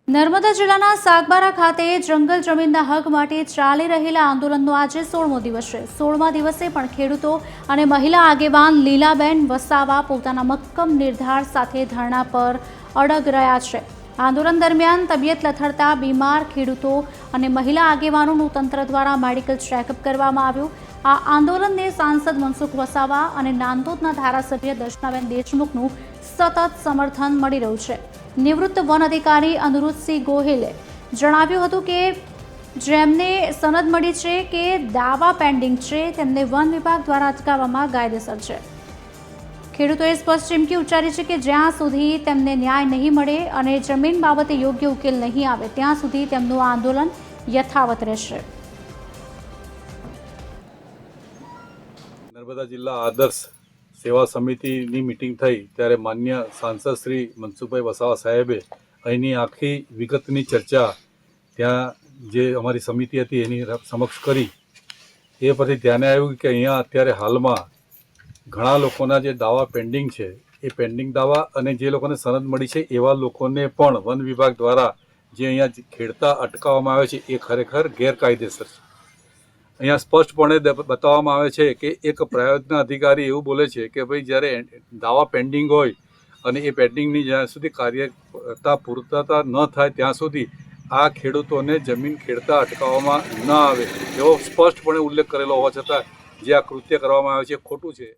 નર્મદા જિલ્લાના સાગબારા ખાતે જંગલ જમીનના હક માટે ચાલી રહેલા આંદોલનનો આજે 16મો દિવસ છે। 16મા દિવસે પણ ખેડૂતો અને મહિલા આગેવાન લીલાબેન વસાવા પોતાના મક્કમ નિર્ધાર સાથે ધરણા પર અડગ રહ્યા છે। આંદોલન દરમિયાન તબિયત લથડતા બીમાર ખેડૂતો અને મહિલા આગેવાનોનું તંત્ર દ્વારા મેડિકલ ચેકઅપ કરવામાં આવ્યું। આ આંદોલનને સાંસદ મનસુખ વસાવા અને નાંદોદના ધારાસભ્ય દર્શનાબેન દેશમુખનું સતત સમર્થન મળી રહ્યું છે। નિવૃત્ત વન અધિકારી અનુરુદ્ધસિંહ ગોહિલે જણાવ્યું હતું કે જેમને સનદ મળી છે કે દાવા પેન્ડિંગ છે તેમને વન વિભાગ દ્વારા અટકાવવામાં કાયદેસર છે। ખેડૂતોએ સ્પષ્ટ ચીમકી ઉચ્ચારી છે કે જ્યાં સુધી તેમને ન્યાય નહીં મળે અને જમીન બાબતે યોગ્ય ઉકેલ નહીં આવે ત્યાં સુધી તેમનું આંદોલન યથાવત રહેશે। નર્મદા જિલ્લા આદર્શ સેવા સમિતિની મિટિંગ થઈ ત્યારે માન્ય સાંસદ શ્રી મનસુખભાઈ વસાવા સાહેબે અહીંની આખી વિગતની ચર્ચા ત્યાં જે અમારી સમિતિ હતી એની સમક્ષ કરી। એ પછી ધ્યાને આવ્યું કે અહીંયા અત્યારે હાલમાં ઘણા લોકોના જે દાવા પેન્ડિંગ છે એ પેન્ડિંગ દાવા અને જે લોકોને સનદ મળી છે એવા લોકોને પણ વન વિભાગ દ્વારા જે અહીંયા ખેડતા અટકાવવામાં આવે છે એ ખરેખર ગેરકાયદેસર છે। અહીંયા સ્પષ્ટપણે બતાવવામાં આવે છે કે એક પ્રાયોજના અધિકારી એવું બોલે છે કે ભાઈ જ્યારે દાવા પેન્ડિંગ હોય અને એ પેન્ડિંગની જ્યાં સુધી કાર્યતા પૂર્તતા ન થાય ત્યાં સુધી આ ખેડૂતોને જમીન ખેડતા અટકાવવામાં ન આવે એવો સ્પષ્ટપણે ઉલ્લેખ કરેલો હોવા છતાં જે આ કૃત્ય કરવામાં આવે છે ખોટું છે।